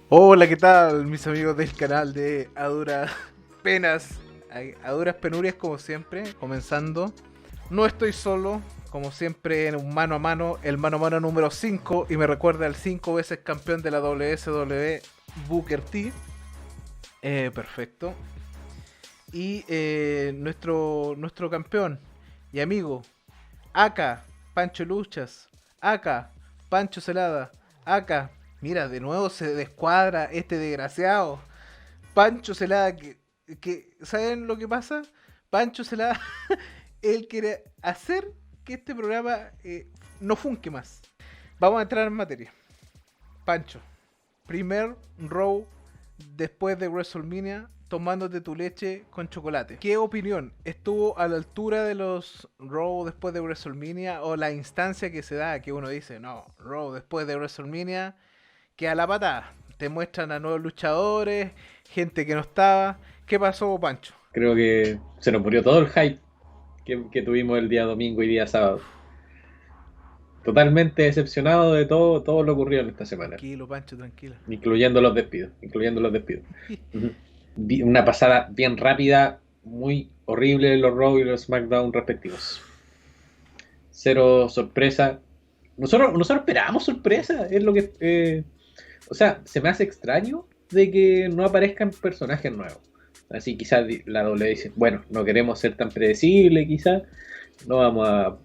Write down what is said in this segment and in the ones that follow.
Hola, ¿qué tal, mis amigos del canal de A Duras Penas? A Duras Penurias, como siempre, comenzando. No estoy solo, como siempre, en un mano a mano número 5, y me recuerda al 5 veces campeón de la WSW, Booker T. Perfecto. Y nuestro campeón y amigo, Aka, Pancho Luchas, Aka, Pancho Celada, Aka. Mira, de nuevo se descuadra este desgraciado. Pancho Celada, que ¿saben lo que pasa? Pancho Celada, él quiere hacer que este programa no funque más. Vamos a entrar en materia. Pancho, primer Raw después de WrestleMania, tomándote tu leche con chocolate. ¿Qué opinión? ¿Estuvo a la altura de los Raw después de WrestleMania o la instancia que se da que uno dice, no, Raw después de WrestleMania, que a la patada? Te muestran a nuevos luchadores, gente que no estaba. ¿Qué pasó, Pancho? Creo que se nos murió todo el hype que tuvimos el día domingo y día sábado. Totalmente decepcionado de todo lo ocurrido en esta semana, Tranquilo, Pancho, tranquilo. incluyendo los despidos. Ujú. Una pasada bien rápida, muy horrible en los Raw y los SmackDown respectivos. Cero sorpresa. Nosotros esperábamos sorpresa, es lo que... o sea, se me hace extraño de que no aparezcan personajes nuevos. Así quizás la W dice, bueno, no queremos ser tan predecibles, quizás no vamos a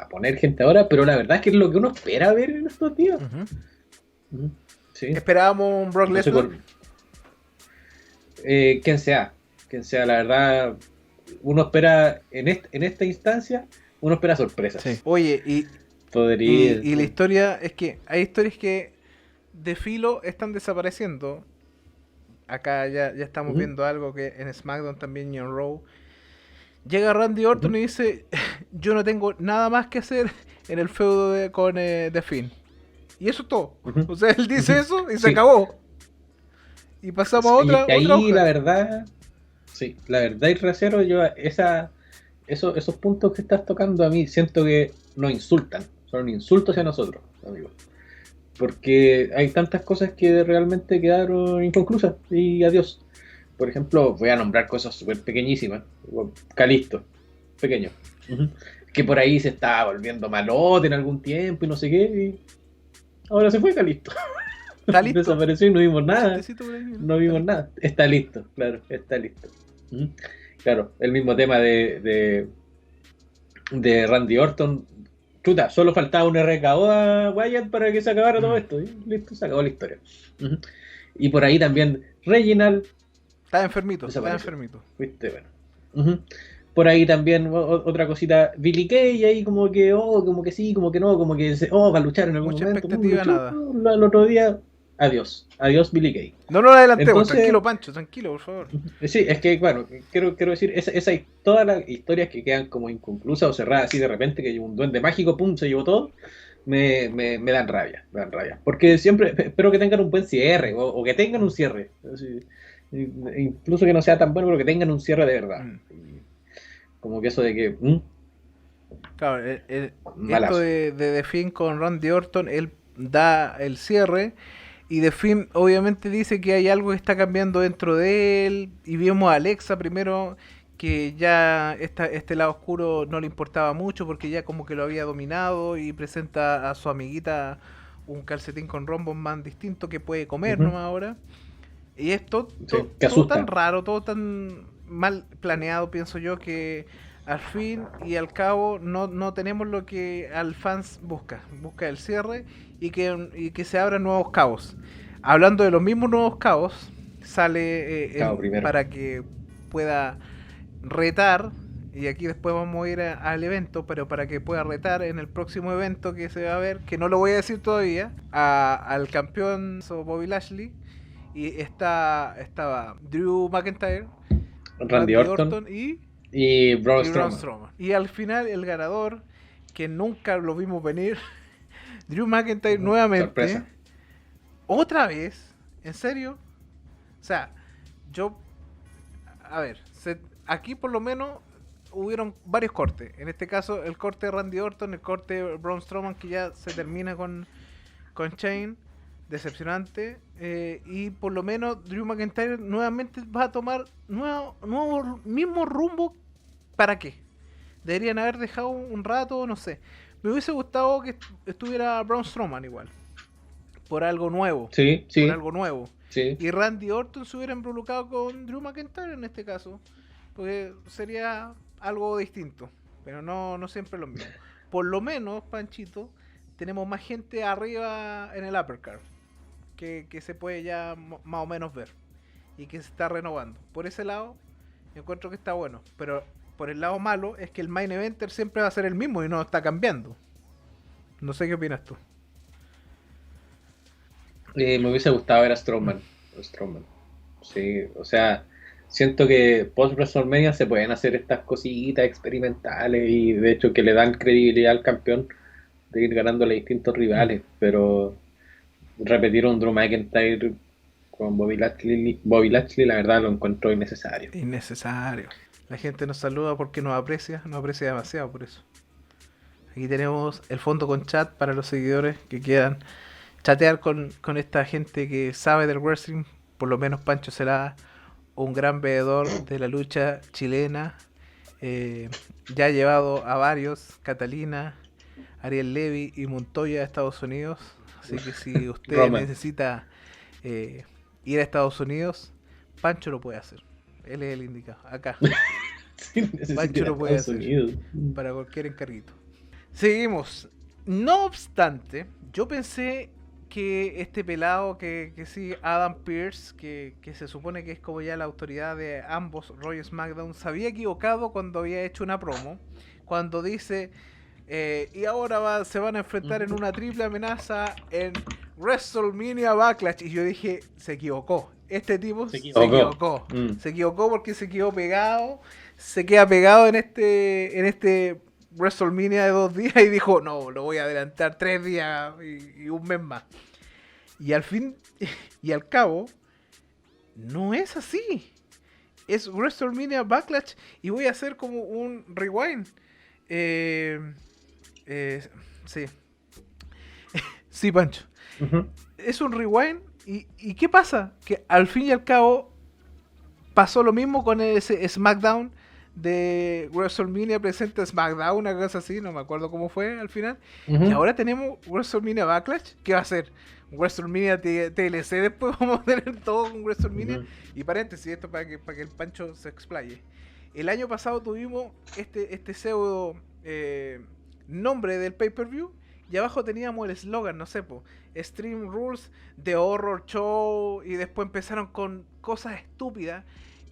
poner gente ahora, pero la verdad es que es lo que uno espera ver en estos días. Ujú. Ujú. Sí, ¿Esperábamos un Brock no sé Lesnar? quién sea, la verdad, uno espera en esta instancia, uno espera Sí. sorpresas. Oye, Podría, y la historia es que hay historias que de filo están desapareciendo. Acá ya estamos ujú, viendo algo que en SmackDown también y en Raw. Llega Randy Orton ujú, y dice, yo no tengo nada más que hacer en el feudo con The Finn. Y eso es todo. ujú, O sea, él dice ujú. eso y se Sí, acabó. Y pasamos a y otra ahí hoja. la verdad, sí, la verdad y rasero, esos puntos que estás tocando a mí siento que nos insultan, son un insulto hacia nosotros, amigos. Porque hay tantas cosas que realmente quedaron inconclusas y adiós. Por ejemplo, voy a nombrar cosas súper pequeñísimas. Calisto, pequeño. Ujú. Que por ahí se estaba volviendo malote en algún tiempo y no sé qué. Y ahora se fue Calisto. ¿Está listo? Desapareció y no vimos Un nada. chistecito por ahí, mira. No ¿Está vimos listo? nada. Está listo, claro, está listo. Ujú. Claro, el mismo tema de Randy Orton. Chuta, solo faltaba un RKO a Wyatt para que se acabara todo Mm. esto. Y listo, se acabó la historia. Ujú. Y por ahí también Reginald Está enfermito, está desapareció. enfermito. ¿Viste? Bueno. Ujú. Por ahí también otra cosita, Billy Kay, ahí como que, como que sí, como que no, como que va a luchar en algún Mucha momento, expectativa, luchó, nada. el otro día, adiós Billy Kay. No nos adelantemos, Entonces, tranquilo, Pancho, tranquilo, por favor. sí, es que, bueno, quiero decir, todas las historias que quedan como inconclusas o cerradas así de repente, que un duende mágico, pum, se llevó todo, me dan rabia, me dan rabia. Porque siempre espero que tengan un buen cierre, o que tengan un cierre. Así, incluso que no sea tan bueno, pero que tengan un cierre de verdad. Mm. Y como que eso de que, Claro, esto malazo. de The Finn con Randy Orton, él da el cierre. Y The Finn obviamente dice que hay algo que está cambiando dentro de él. Y vimos a Alexa primero, que ya este lado oscuro no le importaba mucho porque ya como que lo había dominado. Y presenta a su amiguita un calcetín con rombos más distinto que puede comer Ujú. nomás ahora. Y esto Sí, que todo tan asusta. raro, todo tan mal planeado, pienso yo, que al fin y al cabo no tenemos lo que al fans busca. Busca el cierre y que se abran nuevos cabos. Hablando de los mismos nuevos cabos, sale Cabo primero. para que pueda retar, y aquí después vamos a ir al evento, pero para que pueda retar en el próximo evento que se va a ver, que no lo voy a decir todavía, al campeón Bobby Lashley. Y estaba Drew McIntyre, Randy Randy Orton Orton y Braun y Braun Strowman. Strowman. Y al final el ganador, que nunca lo vimos venir, Drew McIntyre Ujú. nuevamente, Sorpresa. otra vez, ¿en serio? O sea, yo, a ver, aquí por lo menos hubieron varios cortes. En este caso, el corte de Randy Orton, el corte de Braun Strowman, que ya se termina con Shane. decepcionante, y por lo menos Drew McIntyre nuevamente va a tomar nuevo mismo rumbo. ¿Para qué? Deberían haber dejado un rato, no sé. Me hubiese gustado que estuviera Braun Strowman igual, por algo nuevo, Sí, por sí, algo nuevo. sí. Y Randy Orton se hubiera involucrado con Drew McIntyre en este caso, porque sería algo distinto, pero no siempre lo mismo. Por lo menos, Panchito, tenemos más gente arriba en el uppercard que se puede ya más o menos ver y que se está renovando. Por ese lado, yo encuentro que está bueno, pero por el lado malo es que el main eventer siempre va a ser el mismo y no está cambiando. No sé qué opinas tú. Me hubiese gustado ver a Strowman. Strowman. Sí, o sea, siento que post WrestleMania se pueden hacer estas cositas experimentales y de hecho que le dan credibilidad al campeón de ir ganándole a distintos rivales, pero repetir un Drew McIntyre con Bobby Lashley, la verdad lo encuentro innecesario. Innecesario. La gente nos saluda porque nos aprecia demasiado por eso. Aquí tenemos el fondo con chat para los seguidores que quieran chatear con esta gente que sabe del wrestling. Por lo menos Pancho será un gran veedor de la lucha chilena. Ya ha llevado a varios, Catalina, Ariel Levy y Montoya a Estados Unidos. Así que si usted Roman. necesita ir a Estados Unidos, Pancho lo puede hacer. Él es el indicado. Acá. Sí, necesito Pancho ir a lo puede Estados hacer Unidos. para cualquier encarguito. Seguimos. No obstante, yo pensé que este pelado que sí, Adam Pearce, que se supone que es como ya la autoridad de ambos Roy SmackDown, se había equivocado cuando había hecho una promo, cuando dice y ahora se van a enfrentar en una triple amenaza en WrestleMania Backlash, y yo dije, se equivocó. Este tipo se equivocó. Se equivocó porque se quedó pegado, se queda pegado en este WrestleMania de 2 días y dijo, no, lo voy a adelantar 3 días y un mes más. Y al fin y al cabo, no es así. Es WrestleMania Backlash y voy a hacer como un rewind. Sí. Sí, Pancho. Es un rewind y ¿qué pasa? Que al fin y al cabo pasó lo mismo con ese SmackDown de WrestleMania presenta SmackDown, una cosa así, no me acuerdo cómo fue al final. Y ahora tenemos WrestleMania Backlash, ¿qué va a ser? WrestleMania TLC, después vamos a tener todo con WrestleMania. Y paréntesis, esto para que el Pancho se explaye. El año pasado tuvimos este pseudo nombre del pay-per-view y abajo teníamos el eslogan, no sé, Extreme Rules, The Horror Show, y después empezaron con cosas estúpidas.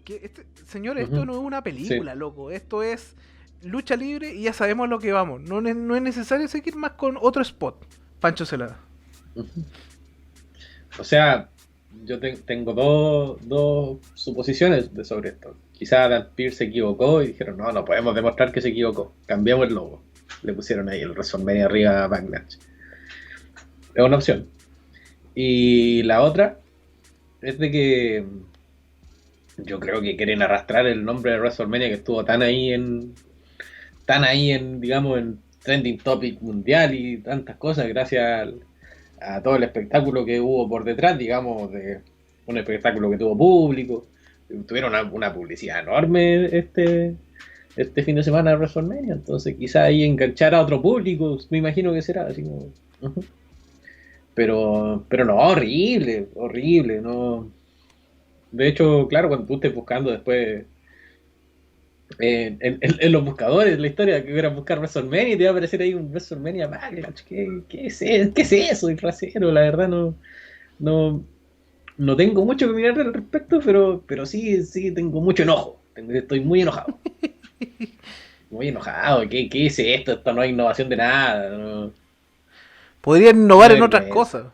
Que señores, esto no es una película, sí, loco, esto es lucha libre y ya sabemos lo que vamos. No es necesario seguir más con otro spot. Pancho Celada. O sea, yo tengo dos suposiciones sobre esto. Quizá Dan Pearce se equivocó y dijeron, no podemos demostrar que se equivocó. Cambiamos el logo. Le pusieron ahí el WrestleMania arriba a Backlash. Es una opción. Y la otra es de que yo creo que quieren arrastrar el nombre de WrestleMania que estuvo tan ahí en digamos, en trending topic mundial y tantas cosas gracias a todo el espectáculo que hubo por detrás, digamos, de un espectáculo que tuvo público. Tuvieron una publicidad enorme este fin de semana de WrestleMania, entonces quizá ahí enganchar a otro público, me imagino que será así como... Pero no, horrible, no. De hecho, claro, cuando tú estés buscando después en los buscadores, la historia que hubieras buscar WrestleMania y te va a aparecer ahí un WrestleMania Backlash. ¿Qué es eso? El rasero, la verdad no tengo mucho que mirar al respecto, pero sí tengo mucho enojo. Estoy muy enojado. Muy enojado. ¿Qué es esto? Esto no hay innovación de nada. No. Podrían innovar en otras cosas.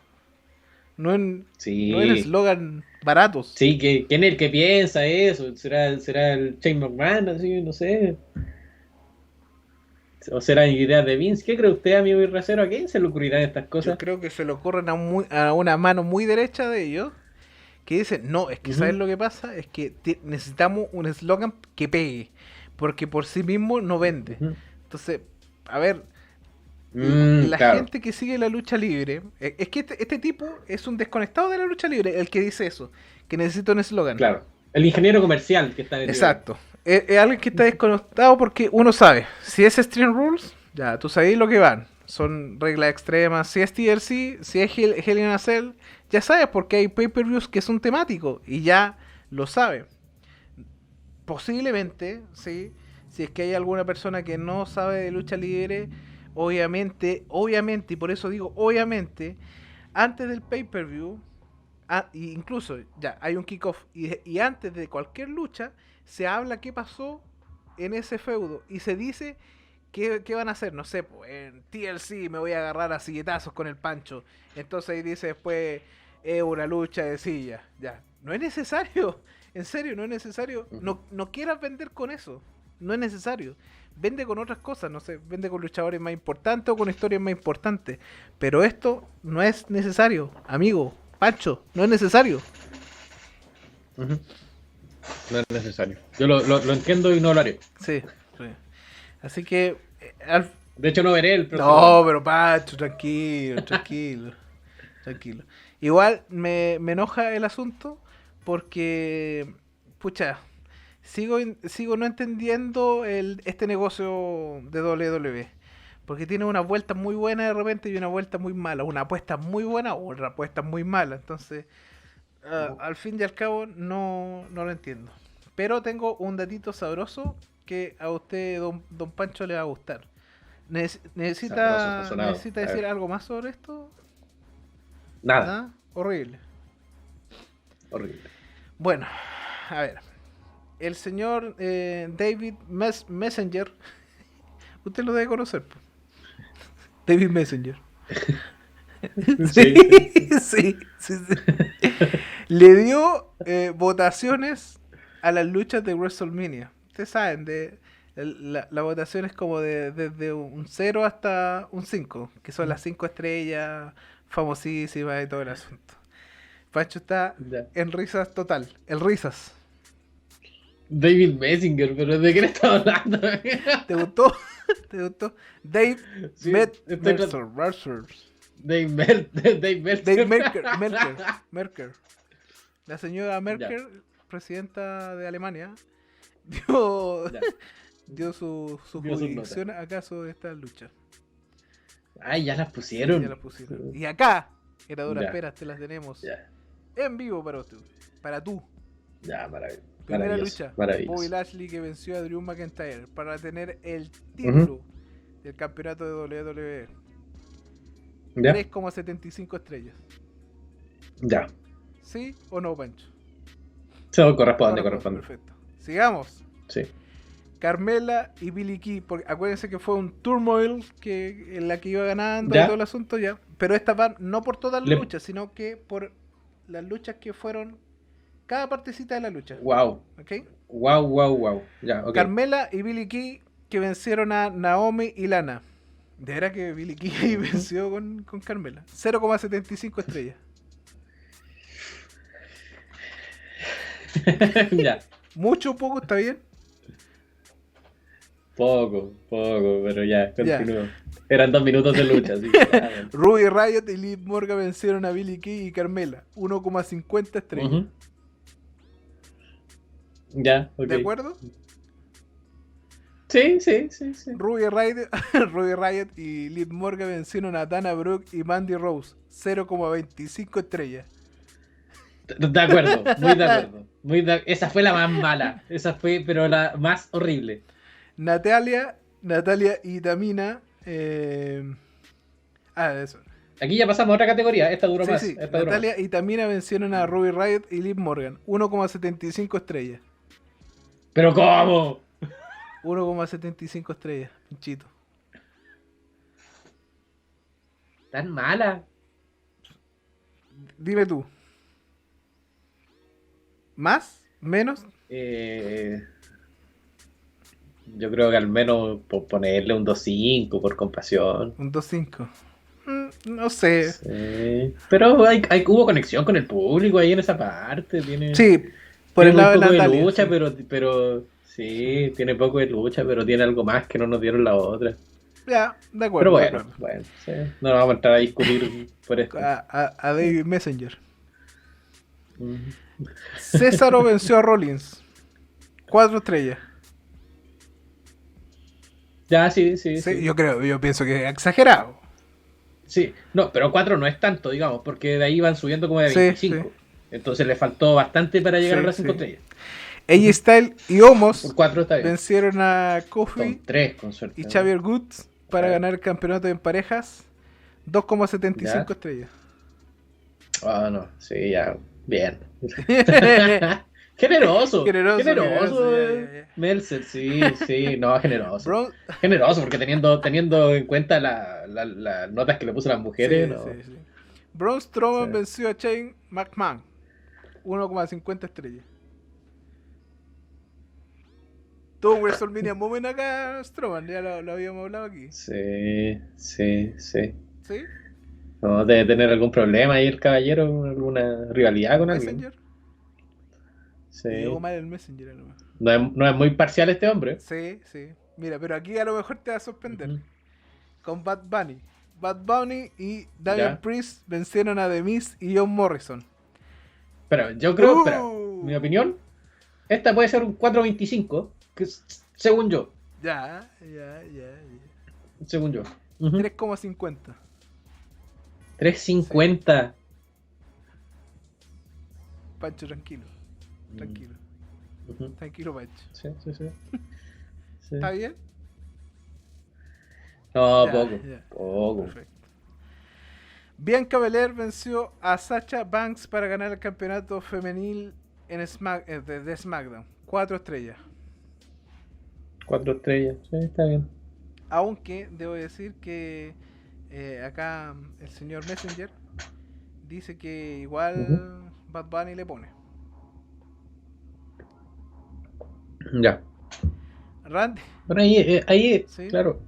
No en eslogan baratos. Sí, ¿quién es el que piensa eso? ¿Será el Shane McMahon? Así, no sé. ¿O será idea de Vince? ¿Qué cree usted, amigo Irracero? ¿A quién se le ocurrirán estas cosas? Yo creo que se le ocurren a una mano muy derecha de ellos, que dicen, no, es que ¿sabes lo que pasa? Es que necesitamos un eslogan que pegue, porque por sí mismo no vende. Entonces, a ver, La Claro. gente que sigue la lucha libre, es que este tipo es un desconectado de la lucha libre, el que dice eso, que necesita un eslogan. Claro. El ingeniero comercial que está metido ahí. Exacto. Es alguien que está desconectado porque uno sabe, si es Stream Rules, ya tú sabes lo que van. Son reglas extremas. Si es TLC, si es Hell in a Cell, ya sabes porque hay pay-per-views que son temáticos y ya lo sabe. Posiblemente, sí, si es que hay alguna persona que no sabe de lucha libre, obviamente, y por eso digo obviamente, antes del pay-per-view, incluso ya hay un kickoff y antes de cualquier lucha se habla qué pasó en ese feudo y se dice qué van a hacer. No sé, pues en TLC me voy a agarrar a silletazos con el Pancho. Entonces ahí dice después es una lucha de silla. Ya, no es necesario. En serio, no es necesario. No quieras vender con eso. No es necesario. Vende con otras cosas, no sé, vende con luchadores más importantes o con historias más importantes. Pero esto no es necesario, amigo. Pancho, no es necesario. Ujú. No es necesario. Yo lo entiendo y no lo haré. Sí, sí. Así que. De hecho, no veré el próximo No, año. pero Pancho, tranquilo. Igual me enoja el asunto porque. Pucha, sigo no entendiendo este negocio de WWE. Porque tiene una vuelta muy buena de repente y una vuelta muy mala. Una apuesta muy buena o otra apuesta muy mala. Entonces. Al fin y al cabo no lo entiendo. Pero tengo un datito sabroso que a usted, don Pancho, le va a gustar. Sabroso, sazonado. ¿Necesita A decir ver. algo más sobre esto? Nada. ¿Nada? Horrible. Horrible. Bueno, a ver. El señor David Messenger, usted lo debe conocer. Po. David Messenger. Sí. Sí. Le dio votaciones a las luchas de WrestleMania. Ustedes saben, la votación es como desde un 0 hasta un 5, que son las 5 estrellas famosísimas y todo el asunto. Pancho está Ya. en risas total, en risas. David Messenger, pero ¿de qué le estás hablando? ¿Te gustó? ¿Te gustó? Dave Sí, Mercer. Dave Meltzer. Merker. La señora Merkel, Ya. presidenta de Alemania, dio, Ya. dio su Dio sus jurisdicción a caso de esta lucha. Ay, ya las Sí, pusieron. ya la pusieron. Y acá, en a duras Ya. penas, te las tenemos Ya, en vivo para usted. Para tú. ya, Primera maravilloso. lucha. Maravilloso. Bobby Lashley que venció a Drew McIntyre para tener el título del campeonato de WWE. Ya, 3,75 estrellas. ya. ¿Sí o no, Pancho? Eso corresponde. Perfecto. Sigamos. Sí. Carmela y Billie Key, porque acuérdense que fue un turmoil en la que iba ganando ¿Ya? y todo el asunto ya. Pero estas van no por todas las Le- luchas, sino que por las luchas que fueron cada partecita de la lucha. Wow. ¿Ok? Wow. Ya, ok. Carmela y Billie Key que vencieron a Naomi y Lana. De verdad que Billie Key venció con Carmela. 0,75 estrellas. Ya. Mucho o poco, está bien. Poco, pero ya, Ya. continúo. Eran 2 minutos de lucha, así que ya, bueno. Ruby Riott y Liv Morgan vencieron a Billie Key y Carmela. 1,50 estrellas. Ujú. Ya, ok. ¿De acuerdo? Sí. Ruby Riott y Liv Morgan vencieron a Dana Brooke y Mandy Rose. 0,25 estrellas. De acuerdo, muy de acuerdo. Esa fue la más mala. Esa fue, pero la más horrible. Natalia y Tamina. Eso. Aquí ya pasamos a otra categoría. Esta duró más. Sí. Esta duró Natalia y Tamina vencieron a Ruby Riott y Liv Morgan. 1,75 estrellas. más. ¿Pero cómo? 1,75 estrellas, pinchito. ¿Tan mala? Dime tú. ¿Más? ¿Menos? Yo creo que al menos por ponerle un 2.5 por compasión. Un 2,5. No sé. Sí. Pero hubo conexión con el público ahí en esa parte. Sí, por Tiene el muy lado de poco Natalia. lucha, Sí. pero sí, tiene poco de lucha, pero tiene algo más que no nos dieron la otra. Ya, de Pero acuerdo, de bueno, acuerdo. bueno, sí, no nos vamos a entrar a discutir por esto. A David Messenger. Mm. Césaro venció a Rollins. 4 estrellas. Ya, sí, sí, Sí, sí. yo pienso que es exagerado. Sí, no, pero 4 no es tanto, digamos, porque de ahí van subiendo como de Sí, sí, 25. Entonces le faltó bastante para llegar a sí, las 5 sí. estrellas. AJ Ujú. Styles y Por Omos 4 está bien. vencieron a Kofi Son 3 con y suerte, ¿no? Xavier Woods para Ah, ganar el campeonato en parejas. 2,75 ya. estrellas. Ah, no, sí, ya. Bien. Generoso, Generoso, generoso, generoso, ya, ya, ya. Meltzer, sí, sí, no, generoso. Braun... Generoso, porque teniendo en cuenta las notas que le puso a las mujeres, Sí, no. sí, sí. Braun Sí. Strowman venció a Shane McMahon. 1,50 estrellas. Todo un WrestleMania Moment acá, Strowman. Ya lo habíamos hablado aquí. Sí, sí, sí. ¿Sí? No, debe tener algún problema ahí el caballero, alguna rivalidad ¿El con alguien. Messenger? Le llegó Sí. mal el Messenger a lo mejor. No es muy parcial este hombre. Sí, sí. Mira, pero aquí a lo mejor te va a sorprender. Ujú. Con Bad Bunny. Bad Bunny y Damian Ya. Priest vencieron a The Miz y John Morrison. Pero yo creo, espera, mi Uh, opinión, esta puede ser un 4.25, según yo, ya, ya, ya, ya. según yo. Ujú. 3,50. Sí. 3.50. Pancho, tranquilo. Mm, Tranquilo. ujú. Tranquilo, Pancho. Sí, sí, sí. Sí. ¿Está bien? No, Ya, poco, ya. poco. Perfecto. Bianca Belair venció a Sacha Banks para ganar el campeonato femenil en de SmackDown. 4 estrellas. 4 estrellas, sí, está bien. Aunque debo decir que acá el señor Messenger dice que Ujú. igual Bad Bunny le pone. Ya. Randy, Bueno, ahí, sí, claro.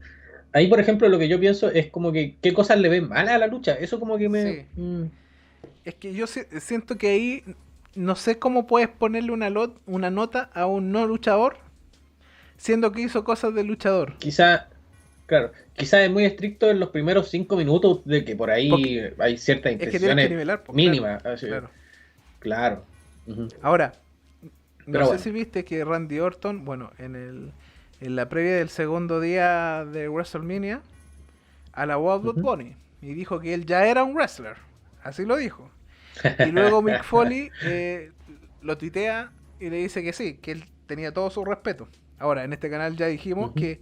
Ahí, por ejemplo, lo que yo pienso es como que qué cosas le ven mal a la lucha. Eso como que me... sí. Es que yo siento que ahí no sé cómo puedes ponerle una nota a un no luchador siendo que hizo cosas de luchador. Quizá, claro, quizá es muy estricto en los primeros 5 minutos de que por Porque ahí hay ciertas es que tienes que imprecisiones nivelar, pues claro, mínimas. Así, claro. claro. Ujú. Ahora, no Pero sé bueno. si viste que Randy Orton, bueno, en la previa del segundo día de WrestleMania, alabó a Bad Ujú. Bunny y dijo que él ya era un wrestler. Así lo dijo. Y luego Mick Foley lo tuitea y le dice que sí, que él tenía todo su respeto. Ahora, en este canal ya dijimos Ujú. que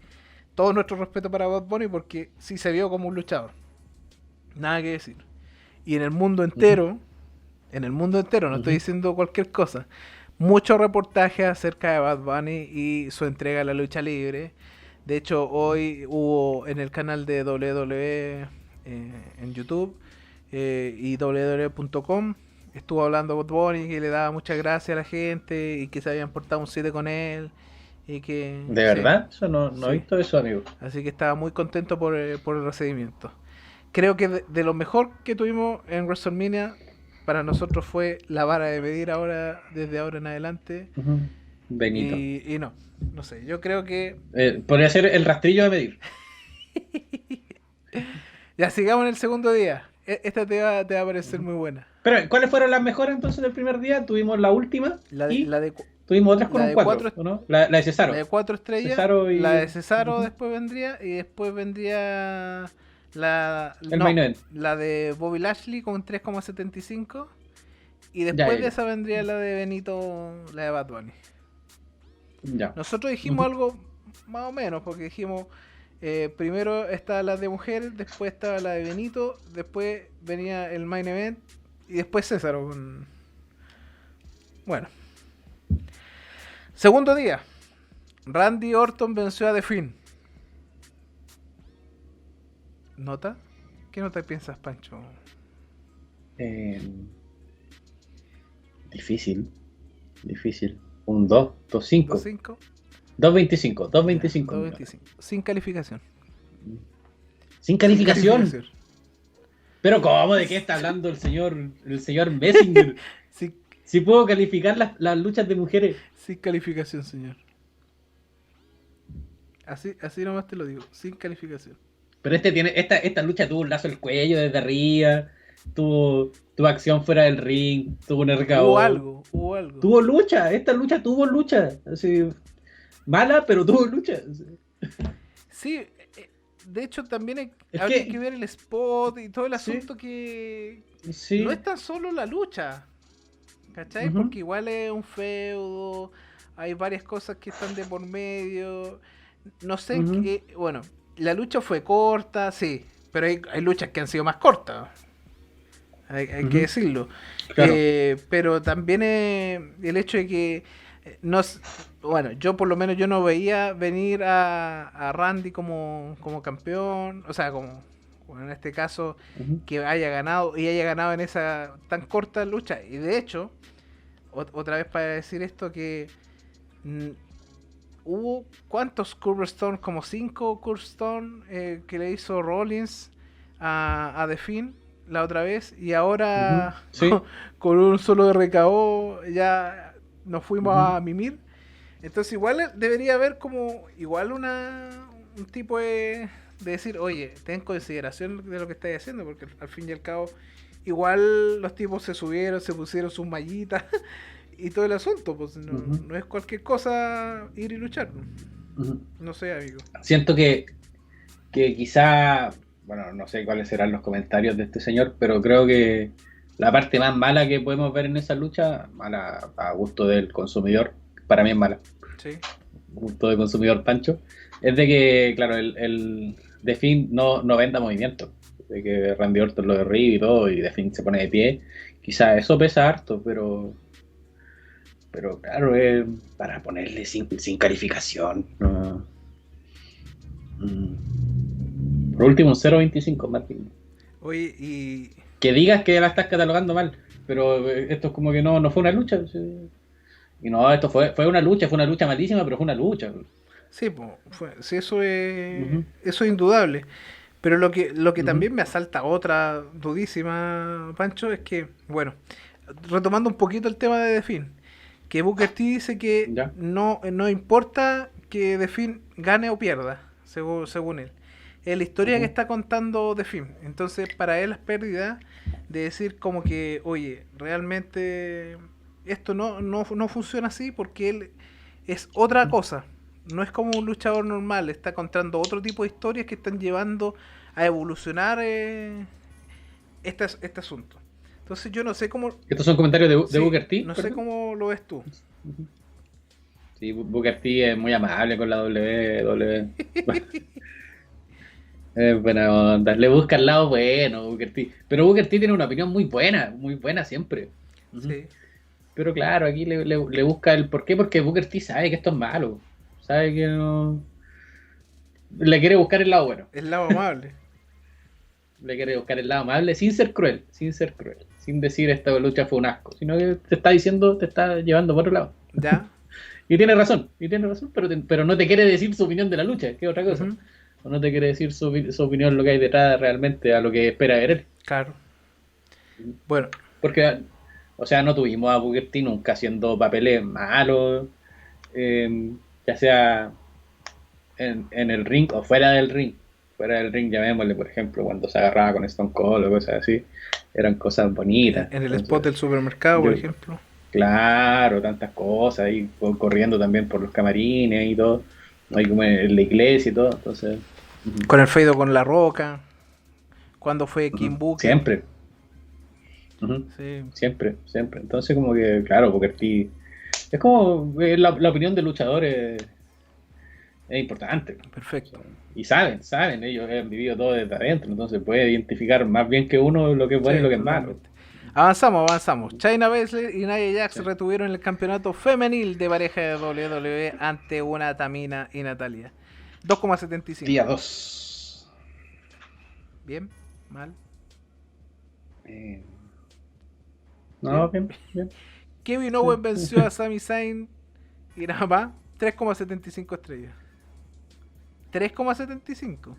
todo nuestro respeto para Bad Bunny porque sí se vio como un luchador. Nada que decir. Y Ujú. en el mundo entero, no estoy Ujú. diciendo cualquier cosa, muchos reportajes acerca de Bad Bunny y su entrega a la lucha libre. De hecho, hoy hubo en el canal de WWE en YouTube y www.com estuvo hablando Bad Bunny que le daba muchas gracias a la gente y que se habían portado un 7 con él y que ¿De sí, verdad? Eso no he sí. visto eso, amigo. Así que estaba muy contento por el recibimiento. Creo que de lo mejor que tuvimos en WrestleMania para nosotros fue la vara de medir ahora, desde ahora en adelante. Ujú. Benito. Y no, no sé, yo creo que Podría ser el rastrillo de medir. ya sigamos en el segundo día. Esta te va a parecer Ujú. muy buena. Pero, ¿cuáles fueron las mejores entonces del primer día? Tuvimos la última La de, y la de, tuvimos otras con la un de 4, cuatro, ¿o no? La de la de Cesaro. 4 estrellas, Cesaro la y... de Cesaro Ujú. después vendría y después vendría la El main no, event. la de Bobby Lashley con 3,75 y Ya, después ya, de ya. esa vendría la de Benito, la de Bad Bunny. Ya. Nosotros dijimos Ujú. algo más o menos, porque dijimos, primero está la de mujeres, después estaba la de Benito, después venía el main event y después César. Bueno, segundo día, Randy Orton venció a The Finn. ¿Nota? ¿Qué nota piensas, Pancho? Eh, difícil, difícil. Un 2, 2.5. 2.5. 2.25, Ya, 2.25 millones. 2.25. Sin calificación. Sin Sin calificación. calificación. Pero ¿cómo? ¿De qué está hablando el señor Messinger? sin, Si puedo calificar las luchas de mujeres. sin calificación, señor. Así nomás te lo digo, sin calificación. Pero esta lucha tuvo un lazo al cuello desde arriba, tuvo acción fuera del ring, tuvo un RKO. Hubo algo. Tuvo lucha, esta lucha tuvo lucha. Así, mala, pero tuvo lucha. Sí, de hecho también Es que ver el spot y todo el sí, asunto que sí. no es tan solo la lucha, ¿cachai? Ujú, Porque igual es un feudo, hay varias cosas que están de por medio. No sé, ujú, bueno, la lucha fue corta, sí, pero hay luchas que han sido más cortas, hay que ujú. decirlo. Claro. Pero también el hecho de que bueno, yo por lo menos yo no veía venir a Randy como campeón, o sea, como en este caso Ujú, que haya ganado y haya ganado en esa tan corta lucha. Y de hecho, otra vez para decir esto que mm, hubo cuántos Curvestone, como 5 Curvestone que le hizo Rollins a The Finn la otra vez y ujú. ahora Sí. con un solo RKO ya nos fuimos Ujú, a mimir. Entonces igual debería haber como igual un tipo de decir, oye, ten consideración de lo que estáis haciendo, porque al fin y al cabo igual los tipos se subieron, se pusieron sus mallitas y todo el asunto, pues ujú, no es cualquier cosa ir y luchar. ujú. No sé, amigo. Siento que quizá, bueno, no sé cuáles serán los comentarios de este señor, pero creo que la parte más mala que podemos ver en esa lucha, mala a gusto del consumidor, para mí es mala, Sí. gusto del consumidor Pancho, es de que, claro, el The Fiend no venda movimiento, de que Randy Orton lo derribe y todo, y The Fiend se pone de pie, quizá eso pesa harto, pero claro, para ponerle sin calificación, no. Por último, un 0.25, Martín. Oye, y Que digas que la estás catalogando mal, pero esto es como que no fue una lucha. Sí. Y no, esto fue fue una lucha malísima, pero fue una lucha. sí, sí, Ujú, eso es indudable. Pero lo que ujú, también me asalta otra dudísima, Pancho, es que, bueno, retomando un poquito el tema de The Finn, que Booker T dice que ya. no importa que The Finn gane o pierda, según él. Es la historia que Ujú, está contando The Finn. Entonces, para él es pérdida de decir como que, oye, realmente esto no funciona así porque él es otra ujú, cosa. No es como un luchador normal, está contando otro tipo de historias que están llevando a evolucionar este asunto. Entonces yo no sé cómo, Estos son comentarios de sí, Booker T, no sé perdón. cómo lo ves tú. Ujú. Sí, Booker T es muy amable con la WWE. Buena onda. Le busca el lado bueno, Booker T. Pero Booker T tiene una opinión muy buena siempre. Ujú. Sí, Pero claro, aquí le busca el por qué, porque Booker T sabe que esto es malo. Sabe que no. Le quiere buscar el lado bueno. el lado amable. Le quiere buscar el lado amable sin ser cruel, sin decir esta lucha fue un asco, sino que te está diciendo, te está llevando por otro lado. ¿Ya? Y tiene razón, pero no te quiere decir su opinión de la lucha, que es otra cosa. Ujú, O no te quiere decir su opinión, lo que hay detrás realmente a lo que espera ver él. claro. Bueno, Porque, o sea, no tuvimos a Booker T nunca haciendo papeles malos, ya sea en el ring o fuera del ring. Fuera del ring, llamémosle, por ejemplo, cuando se agarraba con Stone Cold o cosas así, eran cosas bonitas. en el spot Entonces, del supermercado, por yo, ejemplo. claro, tantas cosas, y corriendo también por los camarines y todo, hay como en la iglesia y todo, entonces, ujú, Con el feudo con La Roca. Cuando fue ujú, Kim Booker. siempre, ujú, Sí, siempre. Entonces, como que, claro, porque es como la opinión del luchador es importante. O sea, perfecto. y saben, ellos han vivido todo desde adentro, entonces puede identificar más bien que uno lo que es bueno y Sí, lo que es malo. totalmente. Avanzamos. China Baszler y Nia Jax Sí. retuvieron el campeonato femenil de pareja de WWE ante una Tamina y Natalia. Día 2,75. 2. Bien, mal, Eh, no, bien. bien, bien. Kevin Sí, Owens sí. venció a Sami Zayn y nada más. 3,75 estrellas. 3,75.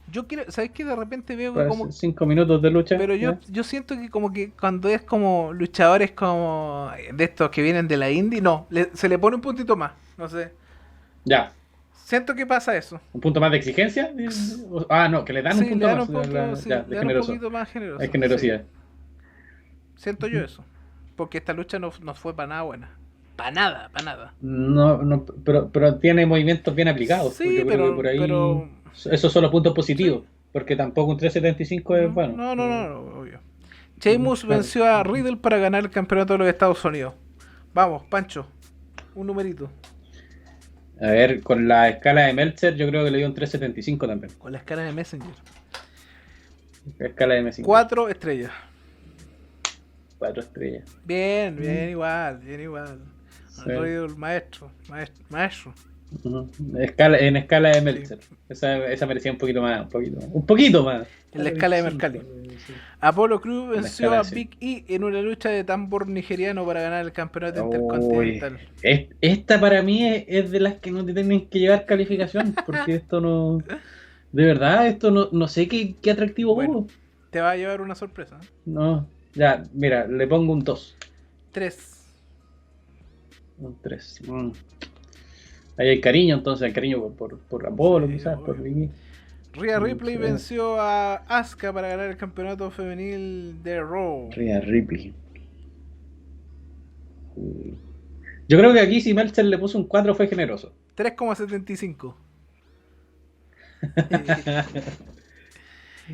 Yo quiero, ¿sabes qué? De repente veo que Pues como. 5 minutos de lucha, Pero ¿ya? yo siento que como que cuando es como luchadores como de estos que vienen de la indie, no, se le pone un puntito más. No sé. Ya. Siento que pasa eso. ¿Un punto más de exigencia? No, que le dan un Sí, punto le dan más. un punto, sí, Ya, le de dan un generoso. poquito más generoso. Hay generosidad. Sí. Siento yo eso. Porque esta lucha no fue para nada buena. Para nada, para nada. No, no, pero tiene movimientos bien aplicados. Pues Sí, yo creo que por ahí. pero Esos son los puntos sí. positivos. Porque tampoco un 375 es No, bueno. no, no, no, obvio. Sheamus Claro. venció a Riddle para ganar el campeonato de los Estados Unidos. Vamos, Pancho, un numerito. A ver, con la escala de Meltzer, yo creo que le dio un 375 también. Con la escala de Messenger. La escala de Messenger. 4 estrellas. 4 estrellas. Bien, bien igual, bien igual. Sí. Riddle, maestro. En escala de Meltzer. Sí. Esa merecía un poquito más. Un poquito más. En la escala de Mercalli. Sí. Apollo Crews venció a Big E en una lucha de tambor nigeriano para ganar el campeonato intercontinental. Esta para mí es de las que no te tienen que llevar calificación. Porque esto no. De verdad, esto no sé qué atractivo hubo. Te va a llevar una sorpresa. No. Ya, mira, le pongo un 2. 3. Un 3. Ahí hay cariño, entonces hay cariño por Apolo, quizás, por Vicky. Rhea Ripley venció a Asuka para ganar el campeonato femenil de Raw. Rhea Ripley. Yo creo que aquí si Meltzer le puso un 4 fue generoso. 3,75.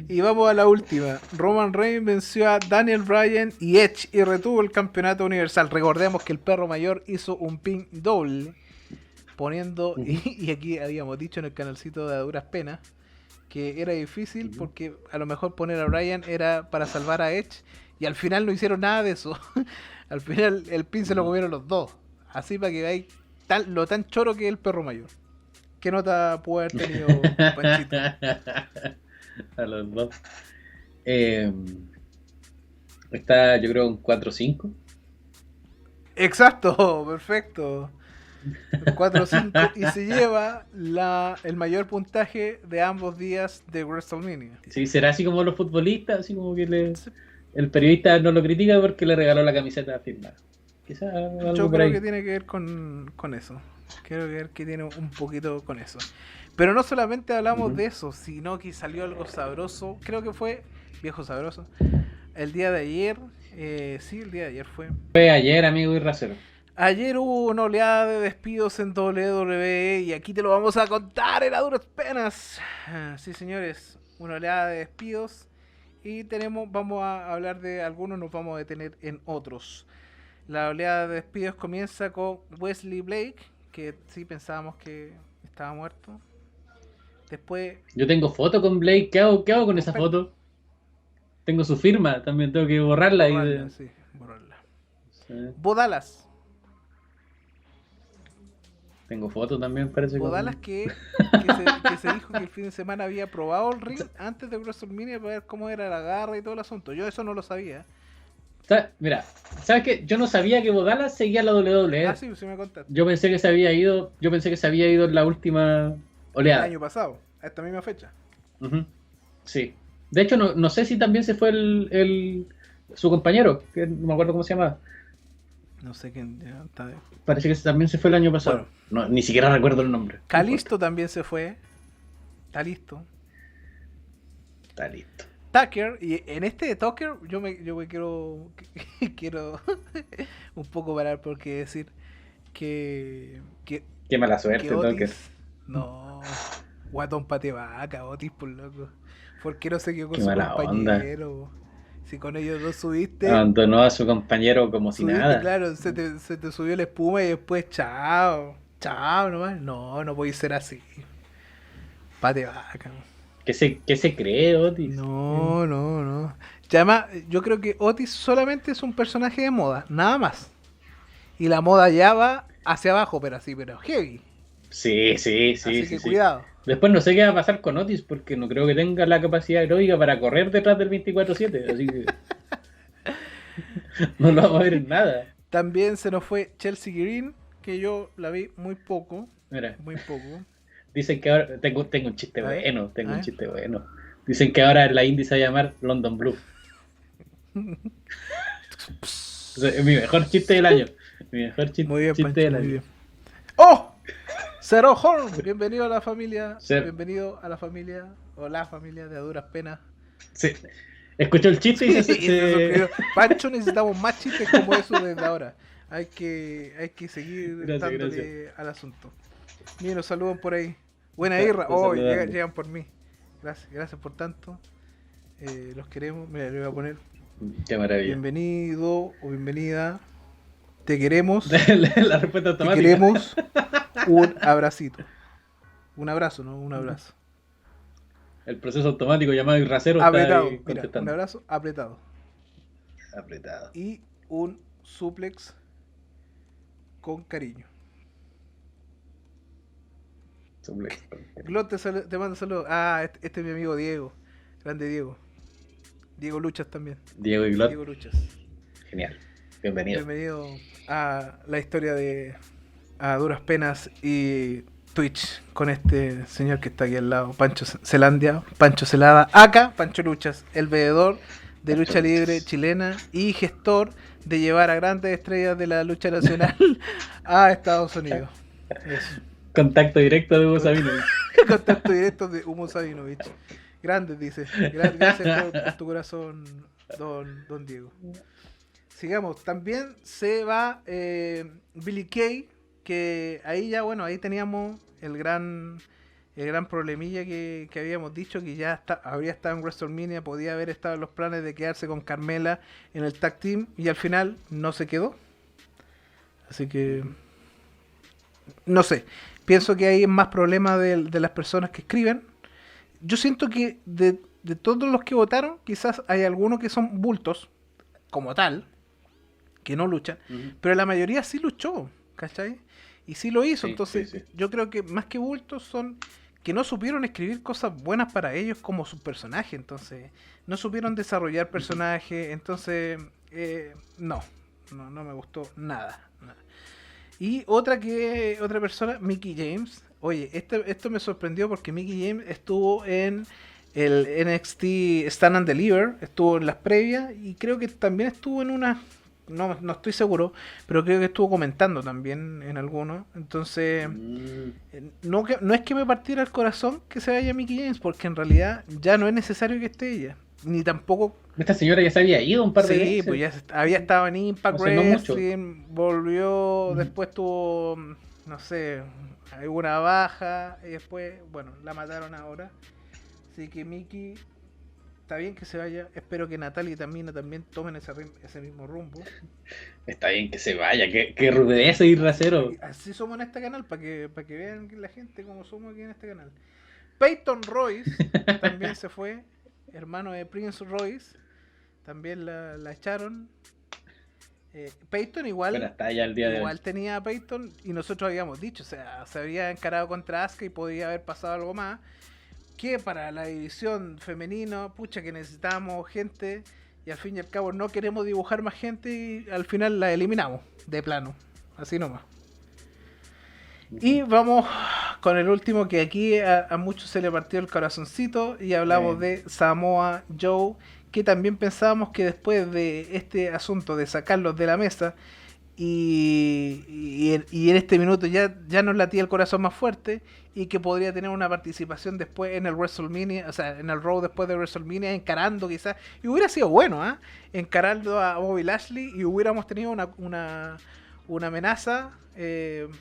Y vamos a la última. Roman Reigns venció a Daniel Bryan y Edge y retuvo el campeonato universal. Recordemos que el perro mayor hizo un pin doble poniendo, y aquí habíamos dicho en el canalcito de A Duras Penas, que era difícil porque a lo mejor poner a Bryan era para salvar a Edge y al final no hicieron nada de eso. Al final el pin se lo comieron los dos. Así para que veáis lo tan choro que es el perro mayor. ¿Qué nota puede haber tenido Panchito? A los dos. Está, yo creo, un 4-5. Exacto, perfecto. 4-5 y se lleva el mayor puntaje de ambos días de WrestleMania. Sí, será así como los futbolistas, así como que el periodista no lo critica porque le regaló la camiseta firmada. Quizás yo creo que tiene que ver con eso. Creo que tiene un poquito con eso. Pero no solamente hablamos de eso, sino que salió algo sabroso. Creo que fue viejo sabroso. El día de ayer, sí, el día de ayer fue. Fue ayer, amigo y racero. Ayer hubo una oleada de despidos en WWE y aquí te lo vamos a contar en A Duras Penas. Sí, señores, una oleada de despidos y vamos a hablar de algunos, nos vamos a detener en otros. La oleada de despidos comienza con Wesley Blake, que sí pensábamos que estaba muerto. Después... Yo tengo foto con Blake, ¿qué hago con esa foto? Tengo su firma, también tengo que borrarla. Sí, borrarla. Sí. Bo Dallas. Tengo foto también, parece. Bo Dallas que se dijo que el fin de semana había probado el ring antes de WrestleMania para ver cómo era la garra y todo el asunto. Yo eso no lo sabía. Mira, ¿sabes qué? Yo no sabía que Bo Dallas seguía la WWE. Ah, sí, me contaste. Yo pensé que se había ido en la última oleada. El año pasado, a esta misma fecha. Sí. De hecho, no sé si también se fue su compañero, que no me acuerdo cómo se llamaba. No sé quién ya está. Parece que también se fue el año pasado. Bueno, ni siquiera recuerdo el nombre. Kalisto también se fue. Está listo. Tucker, y en este de Tucker yo me quiero un poco parar porque decir que qué mala suerte, Tucker. No, guatón pate vaca, Otis por loco. ¿Por qué no se quedó con qué su Onda. compañero? Si con ellos dos subiste. Abandonó a su compañero como si nada. Claro, se te subió la espuma y después chao nomás. No puede ser así. Pate vaca. ¿Qué se cree Otis? No. Llama, yo creo que Otis solamente es un personaje de moda, nada más. Y la moda ya va hacia abajo, pero heavy. Sí. Así que cuidado. Después no sé qué va a pasar con Otis, porque no creo que tenga la capacidad heroica para correr detrás del 24/7, así que no lo vamos a ver en nada. También se nos fue Chelsea Green, que yo la vi muy poco. Mira. Muy poco. Dicen que ahora tengo un chiste bueno, un chiste bueno. Dicen que ahora la indie se va a llamar London Blue. Es mi mejor chiste del año. Mi mejor chiste muy bien, del año. ¡Oh! Zero Horn, bienvenido a la familia. Cer- Bienvenido a la familia. O la familia de A Duras Penas. Sí. Escuchó el chiste y Y se... se suscribió. Pancho, necesitamos más chistes como eso desde ahora. Hay que seguir Gracias, dándole al asunto. Miren, nos saludan por ahí. Buena Está- Irra. está Oh, saludando. llegan por mí. Gracias por tanto. Los queremos. Mira, le voy a poner Qué maravilla. bienvenido o bienvenida. Te queremos. La respuesta Te automática. queremos. Un abracito. Un abrazo, ¿no? Un abrazo. El proceso automático llamado Irracero está Apretado. ahí Mira, un contestando. abrazo apretado. Apretado. Y un suplex con cariño. Suplex. Glot te manda saludos. Ah, este es mi amigo Diego. Grande Diego. Diego Luchas también. Diego y Glot. Diego Luchas. Genial. Bienvenido. Bienvenido a la historia de A Duras Penas y Twitch con este señor que está aquí al lado, Pancho Celandia, Pancho Celada, acá Pancho Luchas, el veedor de lucha Pancho libre Luchas. chilena y gestor de llevar a grandes estrellas de la lucha nacional a Estados Unidos. Eso. Contacto directo de Hugo Sabino. Contacto directo de Humo Sabinovich. Grandes, dice. Gracias por tu corazón, don Diego. Sigamos. También se va Billy Kay, que ahí ya, bueno, ahí teníamos el gran problemilla que habíamos dicho, que ya habría estado en WrestleMania, podía haber estado en los planes de quedarse con Carmela en el tag team, y al final no se quedó. Así que, no sé, pienso que ahí es más problema de las personas que escriben. Yo siento que de todos los que votaron, quizás hay algunos que son bultos, como tal, que no luchan, pero la mayoría sí luchó, ¿cachai? Y sí lo hizo, Sí, entonces sí, sí. yo creo que más que bultos son que no supieron escribir cosas buenas para ellos como su personaje, entonces no supieron desarrollar personaje, entonces no me gustó nada. Y otra persona, Mickie James, oye, esto me sorprendió porque Mickie James estuvo en el NXT Stand and Deliver, estuvo en las previas y creo que también estuvo en una, no estoy seguro, pero creo que estuvo comentando también en algunos. Entonces, no es que me partiera el corazón que se vaya Mickie James, porque en realidad ya no es necesario que esté ella, ni tampoco. Esta señora ya se había ido un par de veces. Sí, pues ya había estado en Impact Hace no mucho. Wrestling, volvió, después tuvo, no sé, alguna baja, y después, bueno, la mataron ahora. Así que Mickie, está bien que se vaya, espero que Natalia y Tamina también tomen ese mismo rumbo. Está bien que se vaya, que rudeza Irracero. Y así somos en este canal, para que vean la gente como somos aquí en este canal. Peyton Royce también se fue, hermano de Prince Royce, también la echaron. Peyton igual, Bueno, está ya el día de igual hoy. tenía a Peyton y nosotros habíamos dicho, o sea, se había encarado contra Asuka y podía haber pasado algo más. Que para la división femenino, pucha, que necesitábamos gente y al fin y al cabo no queremos dibujar más gente y al final la eliminamos de plano, así nomás. Y vamos con el último, que aquí a muchos se le partió el corazoncito, y hablamos de Samoa Joe, que también pensábamos que después de este asunto de sacarlos de la mesa y en este minuto ya nos latía el corazón más fuerte, y que podría tener una participación después en el WrestleMania, o sea, en el Raw después de WrestleMania, encarando quizás, y hubiera sido bueno, encarando a Bobby Lashley, y hubiéramos tenido una amenaza,